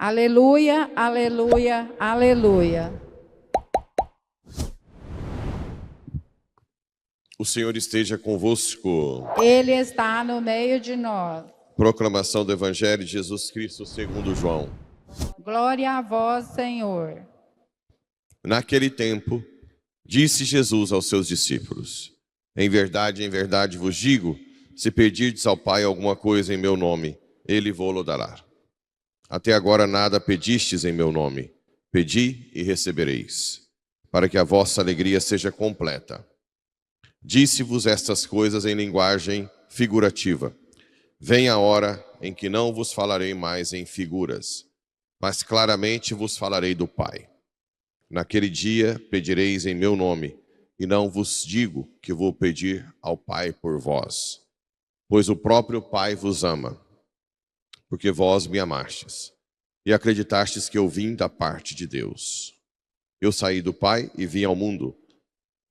Aleluia, aleluia, aleluia. O Senhor esteja convosco. Ele está no meio de nós. Proclamação do Evangelho de Jesus Cristo segundo João. Glória a vós, Senhor. Naquele tempo, disse Jesus aos seus discípulos: em verdade vos digo, se pedirdes ao Pai alguma coisa em meu nome, Ele vô-lo dará. Até agora nada pedistes em meu nome. Pedi e recebereis, para que a vossa alegria seja completa. Disse-vos estas coisas em linguagem figurativa. Vem a hora em que não vos falarei mais em figuras, mas claramente vos falarei do Pai. Naquele dia pedireis em meu nome, e não vos digo que vou pedir ao Pai por vós, pois o próprio Pai vos ama, porque vós me amastes, e acreditastes que eu vim da parte de Deus. Eu saí do Pai e vim ao mundo,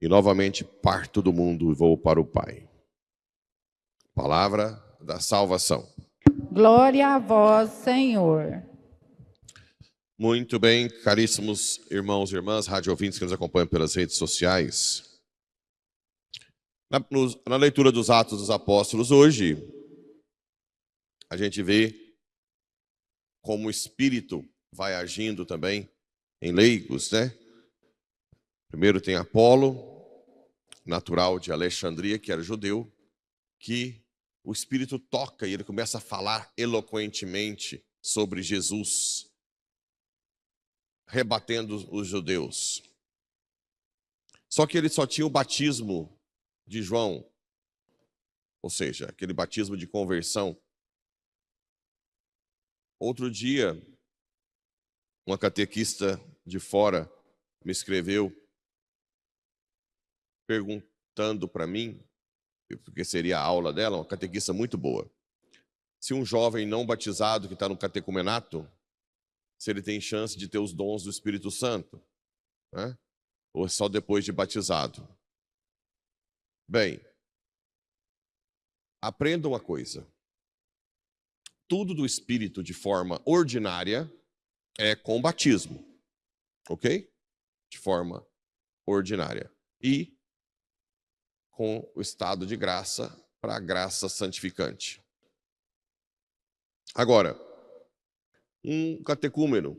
e novamente parto do mundo e vou para o Pai. Palavra da salvação. Glória a vós, Senhor. Muito bem, caríssimos irmãos e irmãs, rádio ouvintes que nos acompanham pelas redes sociais. Na leitura dos Atos dos Apóstolos hoje, a gente vê como o Espírito vai agindo também em leigos, né? Primeiro tem Apolo, natural de Alexandria, que era judeu, que o Espírito toca e ele começa a falar eloquentemente sobre Jesus, rebatendo os judeus. Só que ele só tinha o batismo de João, ou seja, aquele batismo de conversão. Outro dia, uma catequista de fora me escreveu perguntando para mim, porque seria a aula dela, uma catequista muito boa, se um jovem não batizado que está no catecumenato, se ele tem chance de ter os dons do Espírito Santo, né? Ou só depois de batizado. Bem, aprenda uma coisa. Tudo do Espírito de forma ordinária é com batismo, ok? De forma ordinária. E com o estado de graça para a graça santificante. Agora, um catecúmeno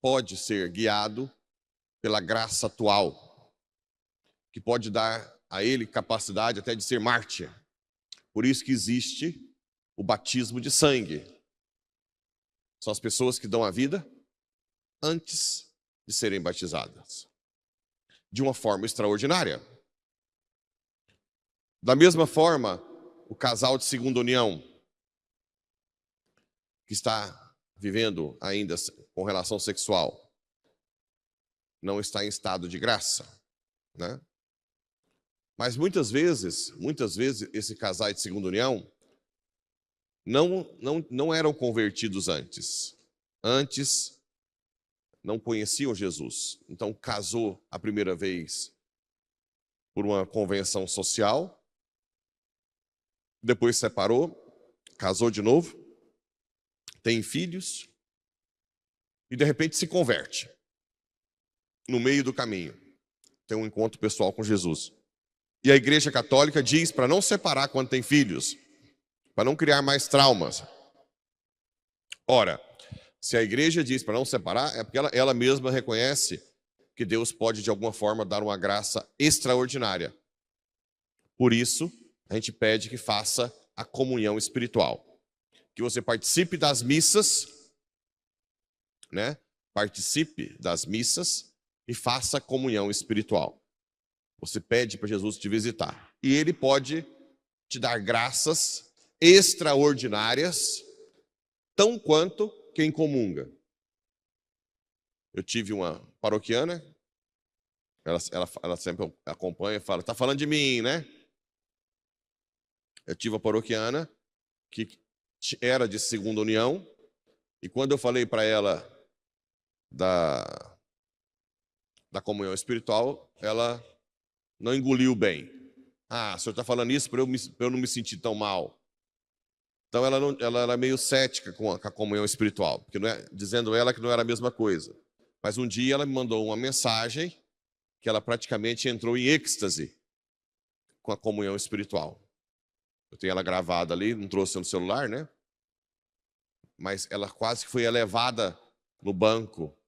pode ser guiado pela graça atual, que pode dar a ele capacidade até de ser mártir. Por isso que existe o batismo de sangue. São as pessoas que dão a vida antes de serem batizadas, de uma forma extraordinária. Da mesma forma, o casal de segunda união, que está vivendo ainda com relação sexual, não está em estado de graça, né? Mas muitas vezes, esse casal de segunda união não eram convertidos antes. Antes não conheciam Jesus. Então casou a primeira vez por uma convenção social, depois separou, casou de novo, tem filhos e de repente se converte. No meio do caminho, tem um encontro pessoal com Jesus. E a Igreja Católica diz para não separar quando tem filhos, para não criar mais traumas. Ora, se a Igreja diz para não separar, é porque ela mesma reconhece que Deus pode de alguma forma dar uma graça extraordinária. Por isso, a gente pede que faça a comunhão espiritual. Que você participe das missas, né? Participe das missas e faça a comunhão espiritual. Você pede para Jesus te visitar. E Ele pode te dar graças extraordinárias, tão quanto quem comunga. Eu tive uma paroquiana, ela sempre acompanha e fala, está falando de mim, né? Eu tive uma paroquiana que era de segunda união, e quando eu falei para ela da comunhão espiritual, ela não engoliu bem. Ah, o senhor está falando isso para eu não me sentir tão mal. Então ela era meio cética com a comunhão espiritual, porque dizendo ela que não era a mesma coisa. Mas um dia ela me mandou uma mensagem que ela praticamente entrou em êxtase com a comunhão espiritual. Eu tenho ela gravada ali, não trouxe no celular, né? Mas ela quase que foi elevada no banco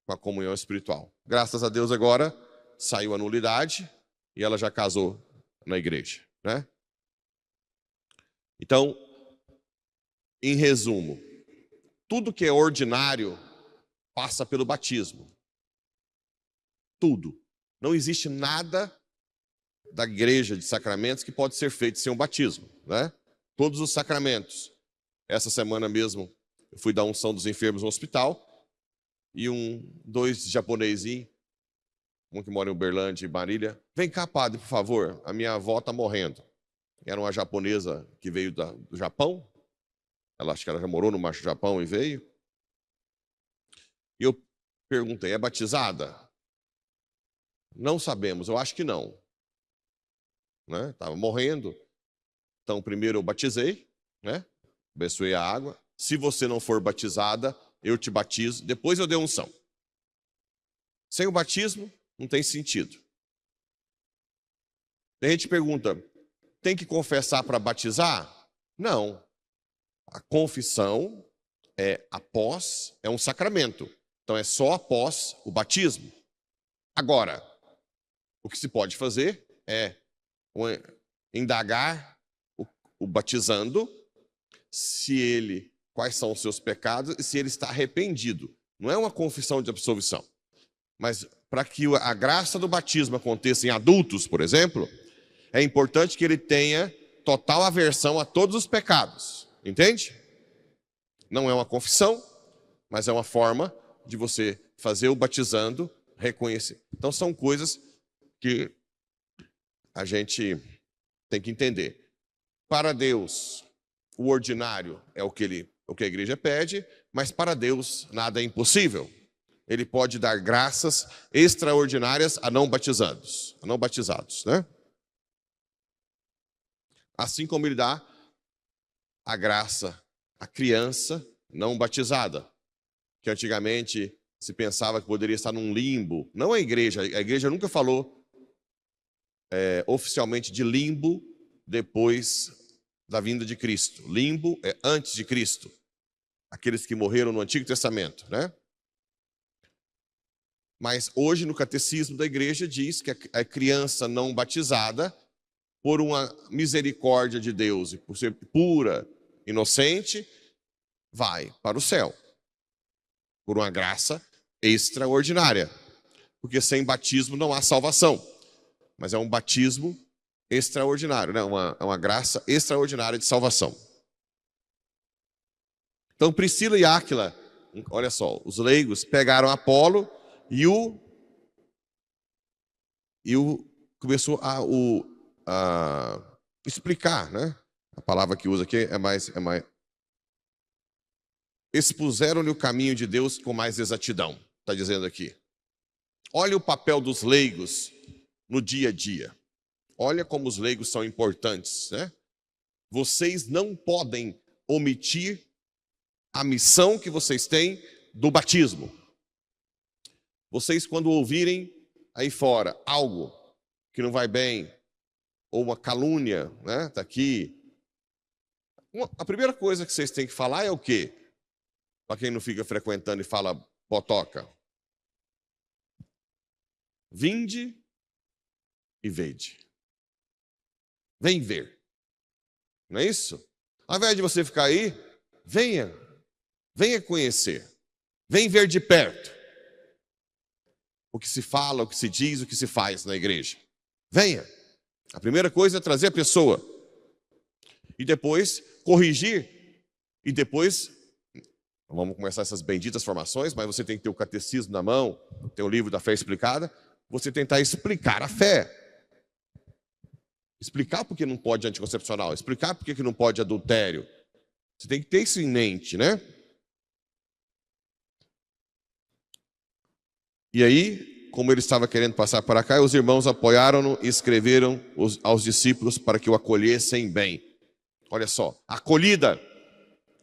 com a comunhão espiritual. Graças a Deus agora saiu a nulidade e ela já casou na igreja, né? Então, em resumo, tudo que é ordinário passa pelo batismo. Tudo. Não existe nada da igreja de sacramentos que pode ser feito sem um batismo, né? Todos os sacramentos. Essa semana mesmo eu fui dar unção dos enfermos no hospital e dois japonesinhos, um que mora em Uberlândia e Marília, vem cá, padre, por favor, a minha avó está morrendo. Era uma japonesa que veio do Japão, acho que ela já morou no Japão e veio. E eu perguntei, é batizada? Não sabemos, eu acho que não. Né? Estava morrendo. Então, primeiro eu batizei, né? Abençoei a água. Se você não for batizada, eu te batizo. Depois eu dei unção. Sem o batismo, não tem sentido. A gente pergunta, tem que confessar para batizar? Não. A confissão é um sacramento. Então é só após o batismo. Agora, o que se pode fazer é indagar o batizando quais são os seus pecados e se ele está arrependido. Não é uma confissão de absolvição. Mas para que a graça do batismo aconteça em adultos, por exemplo, é importante que ele tenha total aversão a todos os pecados. Entende? Não é uma confissão, mas é uma forma de você fazer o batizando, reconhecer. Então são coisas que a gente tem que entender. Para Deus, o ordinário é o que a igreja pede, mas para Deus nada é impossível. Ele pode dar graças extraordinárias a não batizados, né? Assim como ele dá a graça à criança não batizada, que antigamente se pensava que poderia estar num limbo. Não a igreja nunca falou oficialmente de limbo depois da vinda de Cristo. Limbo é antes de Cristo. Aqueles que morreram no Antigo Testamento, né? Mas hoje no catecismo da igreja diz que a criança não batizada, por uma misericórdia de Deus e por ser pura, inocente, vai para o céu. Por uma graça extraordinária. Porque sem batismo não há salvação. Mas é um batismo extraordinário, né? Uma graça extraordinária de salvação. Então Priscila e Áquila, olha só, os leigos pegaram Apolo e começou a explicar, né? A palavra que usa aqui é mais expuseram-lhe o caminho de Deus com mais exatidão, está dizendo aqui. Olha o papel dos leigos no dia a dia. Olha como os leigos são importantes, né? Vocês não podem omitir a missão que vocês têm do batismo. Vocês, quando ouvirem aí fora algo que não vai bem, ou uma calúnia, né? Está aqui. A primeira coisa que vocês têm que falar é o quê? Para quem não fica frequentando e fala botoca. Vinde e vede. Vem ver. Não é isso? Ao invés de você ficar aí, venha conhecer. Vem ver de perto o que se fala, o que se diz, o que se faz na igreja. Venha. A primeira coisa é trazer a pessoa. E depois corrigir. E depois, vamos começar essas benditas formações, mas você tem que ter o catecismo na mão, ter o livro da fé explicada, você tentar explicar a fé. Explicar por que não pode anticoncepcional, explicar por que não pode adultério. Você tem que ter isso em mente, né? E aí, como ele estava querendo passar para cá, os irmãos apoiaram-no e escreveram aos discípulos para que o acolhessem bem. Olha só, acolhida.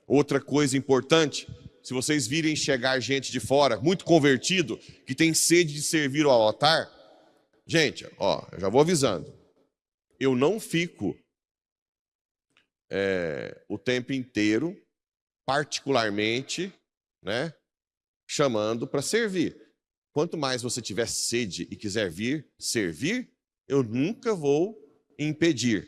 Outra coisa importante, se vocês virem chegar gente de fora, muito convertido, que tem sede de servir ao altar, gente, ó, eu já vou avisando, eu não fico o tempo inteiro, particularmente, né, chamando para servir. Quanto mais você tiver sede e quiser vir servir, eu nunca vou impedir.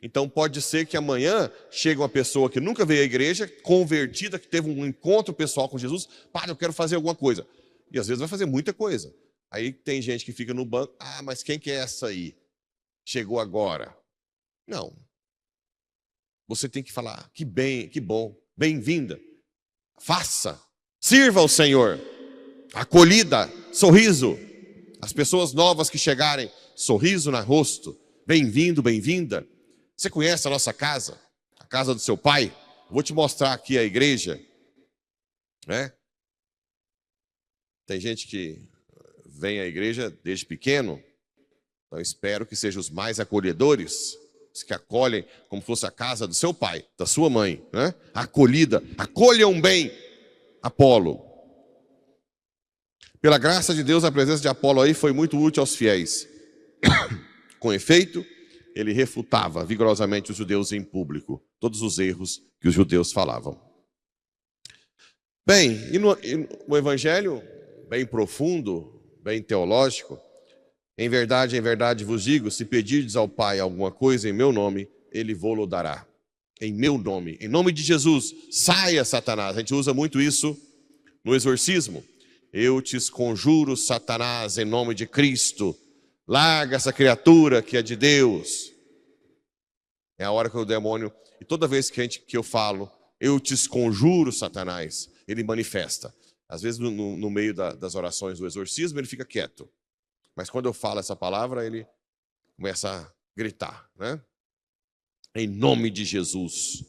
Então pode ser que amanhã chegue uma pessoa que nunca veio à igreja, convertida, que teve um encontro pessoal com Jesus, padre, eu quero fazer alguma coisa. E às vezes vai fazer muita coisa. Aí tem gente que fica no banco, mas quem que é essa aí? Chegou agora. Não. Você tem que falar, que bem, que bom, bem-vinda. Faça, sirva ao Senhor. Acolhida, sorriso. As pessoas novas que chegarem, sorriso no rosto. Bem-vindo, bem-vinda. Você conhece a nossa casa? A casa do seu pai? Vou te mostrar aqui a igreja. Né? Tem gente que vem à igreja desde pequeno. Então espero que sejam os mais acolhedores. Os que acolhem como fosse a casa do seu pai, da sua mãe. Né? Acolhida. Acolham bem Apolo. Pela graça de Deus, a presença de Apolo aí foi muito útil aos fiéis. Com efeito, ele refutava vigorosamente os judeus em público, todos os erros que os judeus falavam. Bem, e no evangelho, bem profundo, bem teológico, em verdade vos digo, se pedirdes ao Pai alguma coisa em meu nome, ele vô-lo dará. Em meu nome, em nome de Jesus, saia Satanás. A gente usa muito isso no exorcismo. Eu te conjuro, Satanás, em nome de Cristo. Larga essa criatura que é de Deus. É a hora que o demônio... E toda vez que eu falo, eu te conjuro, Satanás, ele manifesta. Às vezes no meio das orações do exorcismo ele fica quieto. Mas quando eu falo essa palavra, ele começa a gritar, né? Em nome de Jesus.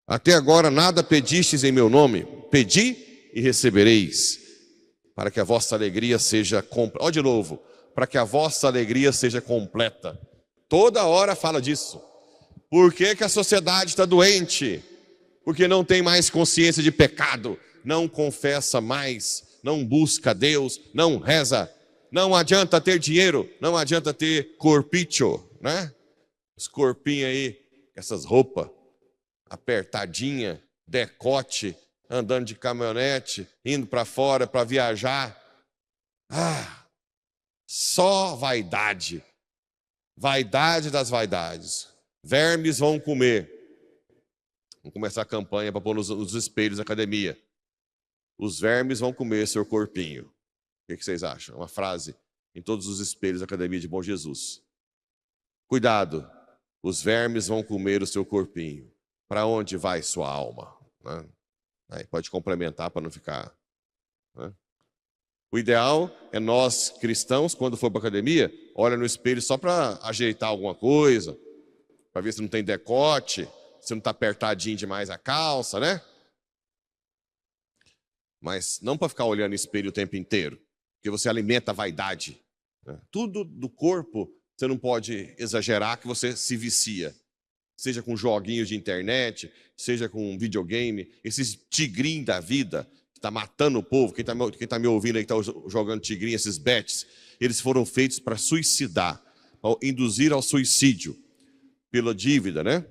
Até agora nada pedistes em meu nome. Pedi e recebereis, para que a vossa alegria seja completa. Olha de novo, para que a vossa alegria seja completa. Toda hora fala disso. Por que a sociedade está doente? Porque não tem mais consciência de pecado, não confessa mais, não busca Deus, não reza. Não adianta ter dinheiro, não adianta ter corpicho, né? Os corpinhos aí, essas roupas apertadinha, decote, andando de caminhonete, indo para fora para viajar. Só vaidade. Vaidade das vaidades. Vermes vão comer. Vamos começar a campanha para pôr nos espelhos da academia. Os vermes vão comer seu corpinho. O que vocês acham? Uma frase em todos os espelhos da Academia de Bom Jesus. Cuidado, os vermes vão comer o seu corpinho. Para onde vai sua alma? Né? Aí pode complementar para não ficar... Né? O ideal é nós, cristãos, quando for para a academia, olha no espelho só para ajeitar alguma coisa, para ver se não tem decote, se não está apertadinho demais a calça, né? Mas não para ficar olhando no espelho o tempo inteiro. Porque você alimenta a vaidade. Né? Tudo do corpo você não pode exagerar que você se vicia. Seja com joguinhos de internet, seja com videogame, esses tigrinhos da vida, que está matando o povo, quem está me ouvindo aí que está jogando tigrinho, esses bets, eles foram feitos para suicidar, para induzir ao suicídio, pela dívida, né?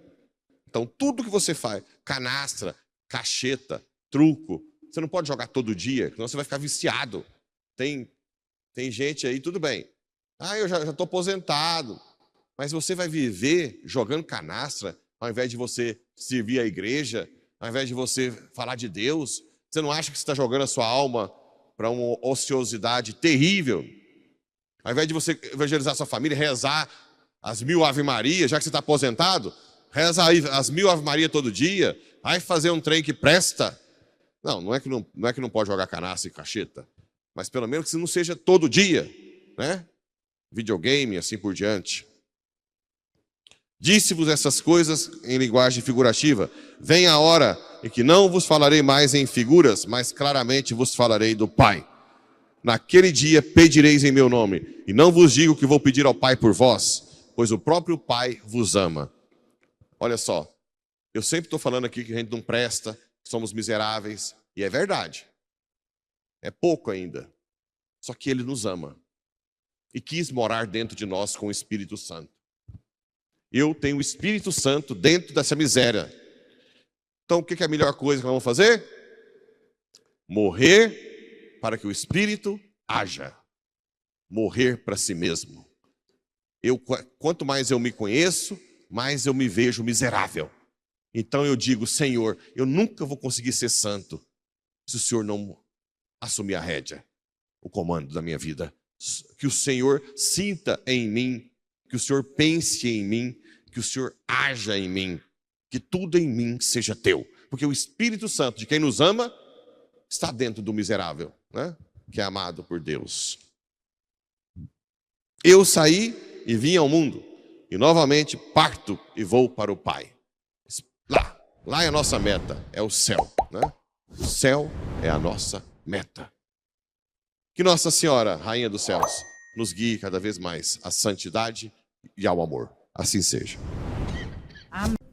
Então tudo que você faz, canastra, cacheta, truco, você não pode jogar todo dia, senão você vai ficar viciado. Tem gente aí, tudo bem. Eu já estou aposentado. Mas você vai viver jogando canastra, ao invés de você servir a igreja, ao invés de você falar de Deus. Você não acha que você está jogando a sua alma para uma ociosidade terrível? Ao invés de você evangelizar a sua família, rezar as 1000 Ave Maria, já que você está aposentado, reza aí as 1000 Ave Maria todo dia, aí fazer um trem que presta. Não é que não pode jogar canastra e cacheta. Mas pelo menos que não seja todo dia, né? Videogame, assim por diante. Disse-vos essas coisas em linguagem figurativa. Vem a hora em que não vos falarei mais em figuras, mas claramente vos falarei do Pai. Naquele dia pedireis em meu nome, e não vos digo que vou pedir ao Pai por vós, pois o próprio Pai vos ama. Olha só, Eu sempre estou falando aqui que a gente não presta, que somos miseráveis, e é verdade. É pouco ainda. Só que Ele nos ama e quis morar dentro de nós com o Espírito Santo. Eu tenho o Espírito Santo dentro dessa miséria. Então, o que é a melhor coisa que nós vamos fazer? Morrer para que o Espírito haja. Morrer para si mesmo. Quanto mais eu me conheço, mais eu me vejo miserável. Então eu digo, Senhor, eu nunca vou conseguir ser santo se o Senhor não assumir a rédea, o comando da minha vida. Que o Senhor sinta em mim, que o Senhor pense em mim, que o Senhor haja em mim, que tudo em mim seja teu. Porque o Espírito Santo, de quem nos ama, está dentro do miserável, né? Que é amado por Deus. Eu saí e vim ao mundo, e novamente parto e vou para o Pai. Lá é a nossa meta, é o céu, né? O céu é a nossa meta. Que Nossa Senhora, Rainha dos Céus, nos guie cada vez mais à santidade e ao amor. Assim seja. Amém.